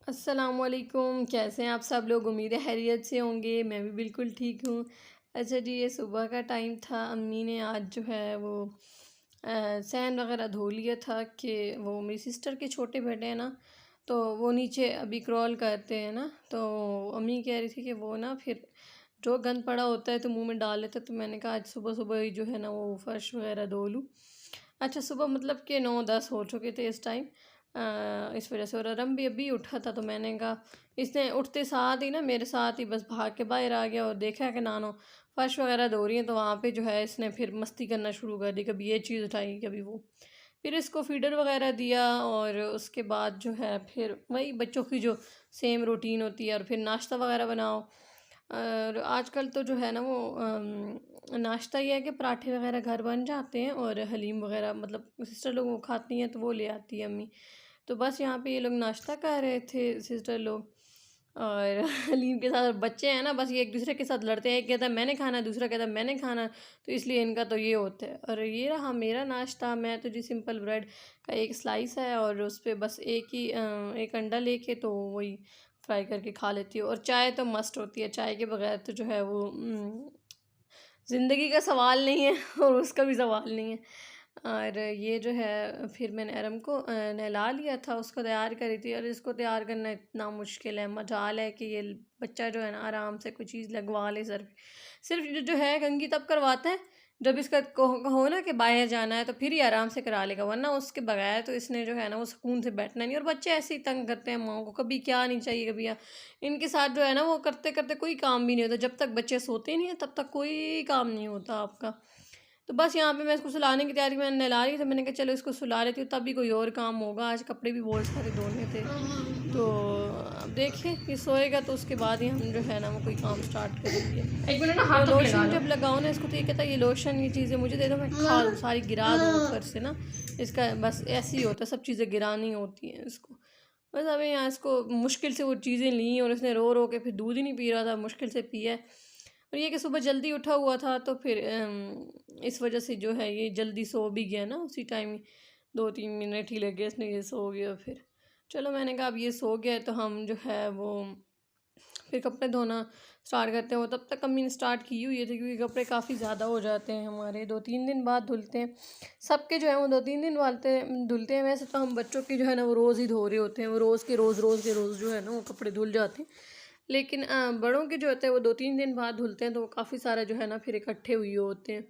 अस्सलामुअलैकुम, कैसे हैं आप सब लोग? उम्मीद है खैरियत से होंगे। मैं भी बिल्कुल ठीक हूँ। अच्छा जी, ये सुबह का टाइम था। अम्मी ने आज जो है वो सहन वगैरह धो लिया था कि वो मेरी सिस्टर के छोटे बेटे हैं ना, तो वो नीचे अभी क्रॉल करते हैं ना, तो अम्मी कह रही थी कि वो ना फिर जो गंद पड़ा होता है तो मुंह में डाल लेते, तो मैंने कहा आज सुबह सुबह ही जो है ना वो फर्श वगैरह धो लूँ। अच्छा, सुबह मतलब कि 9-10 हो चुके थे इस टाइम। इस वजह से, और अरम भी अभी उठा था, तो मैंने कहा इसने उठते साथ ही ना मेरे साथ ही बस भाग के बाहर आ गया और देखा कि नानो फर्श वगैरह धो रही है, तो वहाँ पे जो है इसने फिर मस्ती करना शुरू कर दी, कभी ये चीज़ उठाई कभी वो। फिर इसको फीडर वगैरह दिया और उसके बाद जो है फिर वही बच्चों की जो सेम रूटीन होती है, और फिर नाश्ता वगैरह बनाओ। और आजकल तो जो है ना वो नाश्ता ये है कि पराठे वगैरह घर बन जाते हैं, और हलीम वगैरह मतलब सिस्टर लोग वो खाती हैं तो वो ले आती है अम्मी। तो बस यहाँ पे ये लोग नाश्ता कर रहे थे सिस्टर लोग, और हलीम के साथ बच्चे हैं ना, बस ये एक दूसरे के साथ लड़ते हैं। एक कहता है मैंने खाना, दूसरा कहता है मैंने खाना, तो इसलिए इनका तो ये होता है। और ये रहा मेरा नाश्ता। मैं तो जी सिंपल ब्रेड का एक स्लाइस है और उस पे बस एक अंडा लेके तो वही फ्राई करके खा लेती हूँ। और चाय तो मस्ट होती है, चाय के बगैर तो जो है वो ज़िंदगी का सवाल नहीं है और उसका भी सवाल नहीं है। और ये जो है फिर मैंने अरम को नहला लिया था, उसको तैयार करी थी। और इसको तैयार करना इतना मुश्किल है, मजाल है कि ये बच्चा जो है ना आराम से कोई चीज़ लगवा ले सर पे। सिर्फ जो है कंघी तब करवाता है जब इसका कहो ना कि बाहर जाना है, तो फिर ही आराम से करा लेगा, वरना उसके बगैर तो इसने जो है ना वो सुकून से बैठना नहीं। और बच्चे ऐसे ही तंग करते हैं माओ को, कभी क्या नहीं चाहिए कभी इनके साथ जो है ना वो करते करते कोई काम भी नहीं होता। जब तक बच्चे सोते नहीं हैं तब तक कोई काम नहीं होता आपका। तो बस यहाँ पे मैं इसको सुलाने की तैयारी में नहला रही, तो मैंने कहा चलो इसको सुला लेती हूँ, तभी कोई और काम होगा। आज कपड़े भी बहुत सारे धोने थे, तो अब देखें ये सोएगा तो उसके बाद ही हम जो है ना वो कोई काम स्टार्ट करेंगे। एक मिनट ना, तो हाथ तो लगा लोशन लो। जब लगाओ ना इसको, तो ये कहता है ये लोशन ये चीज़ें मुझे दे दो, मैं खा लूँ, सारी गिरा दूँ ऊपर से ना। इसका बस ऐसे ही होता है, सब चीज़ें गिरानी होती हैं इसको। बस अभी यहाँ इसको मुश्किल से वो चीज़ें ली, और इसने रो रो के फिर दूध ही नहीं पी रहा था, मुश्किल से पिया है। और ये कि सुबह जल्दी उठा हुआ था, तो फिर इस वजह से जो है ये जल्दी सो भी गया ना, उसी टाइम ही 2-3 मिनट ही लगे इसने, ये सो गया। फिर चलो मैंने कहा अब ये सो गया है तो हम जो है वो फिर कपड़े धोना स्टार्ट करते हैं। वो तब तक अम्मी ने स्टार्ट की हुई है थी, क्योंकि कपड़े काफ़ी ज़्यादा हो जाते हैं हमारे, 2-3 दिन बाद धुलते हैं सबके जो है वो 2-3 दिन धुलते हैं। वैसे तो हम बच्चों की जो है ना वो रोज़ ही धो रहे होते हैं, वो रोज़ जो है ना वो कपड़े धुल जाते हैं। लेकिन बड़ों के जो होते हैं वो 2-3 दिन बाद धुलते हैं, तो वो काफ़ी सारा जो है ना फिर इकट्ठे हुए होते हैं।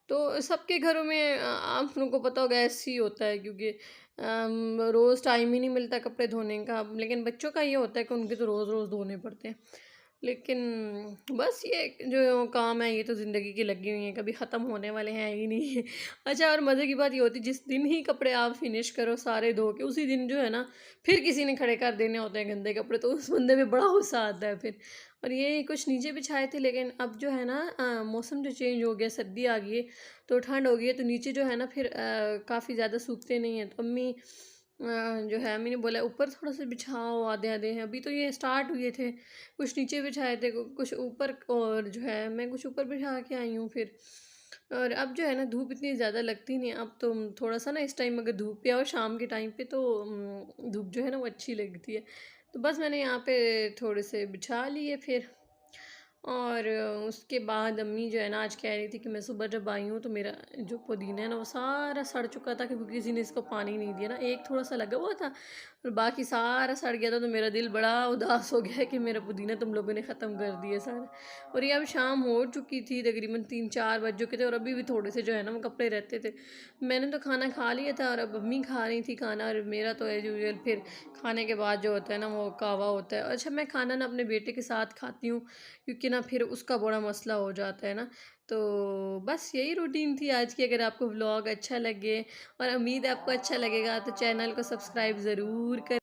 तो सबके घरों में आप लोगों को पता होगा ऐसे ही होता है, क्योंकि रोज़ टाइम ही नहीं मिलता कपड़े धोने का। लेकिन बच्चों का ये होता है कि उनके तो रोज़ रोज़ धोने पड़ते हैं। लेकिन बस ये जो काम है ये तो ज़िंदगी की लगी हुई है, कभी ख़त्म होने वाले हैं ही नहीं। अच्छा, और मज़े की बात ये होती है जिस दिन ही कपड़े आप फिनिश करो सारे धो के, उसी दिन जो है ना फिर किसी ने खड़े कर देने होते हैं गंदे कपड़े, तो उस बंदे में बड़ा गुस्सा आता है फिर। और ये कुछ नीचे बिछाए थे, लेकिन अब जो है ना मौसम जो चेंज हो गया, सर्दी आ गई है तो ठंड हो गई है, तो नीचे जो है ना फिर काफ़ी ज़्यादा सूखते नहीं हैं। तो अम्मी जो है अम्मी ने बोला ऊपर थोड़ा सा बिछाओ, आधे आधे हैं अभी, तो ये स्टार्ट हुए थे। कुछ नीचे बिछाए थे, कुछ ऊपर, और जो है मैं कुछ ऊपर बिछा के आई हूँ फिर। और अब जो है ना धूप इतनी ज़्यादा लगती नहीं है, अब तो थोड़ा सा ना इस टाइम अगर धूप पे आओ शाम के टाइम पे, तो धूप जो है ना वो अच्छी लगती है। तो बस मैंने यहाँ पे थोड़े से बिछा लिए फिर। और उसके बाद अम्मी जो है ना आज कह रही थी कि मैं सुबह जब आई हूँ तो मेरा जो पुदीना है ना वो सारा सड़ चुका था, क्योंकि किसी ने इसको पानी नहीं दिया ना, एक थोड़ा सा लगा हुआ था और बाकी सारा सड़ गया था। तो मेरा दिल बड़ा उदास हो गया है कि मेरा पुदीना तुम लोगों ने ख़त्म कर दिया सारा। और ये अब शाम हो चुकी थी, तकरीबन 3-4 बज चुके थे, और अभी भी थोड़े से जो है ना वो कपड़े रहते थे। मैंने तो खाना खा लिया था और अब अम्मी खा रही थी खाना, और मेरा तो एज यूजल फिर खाने के बाद जो होता है ना वो कावा होता है। अच्छा, मैं खाना ना अपने बेटे के साथ खाती हूँ, क्योंकि ना फिर उसका बड़ा मसला हो जाता है ना। तो बस यही रूटीन थी आज की। अगर आपको व्लॉग अच्छा लगे, और उम्मीद है आपको अच्छा लगेगा, तो चैनल को सब्सक्राइब ज़रूर कर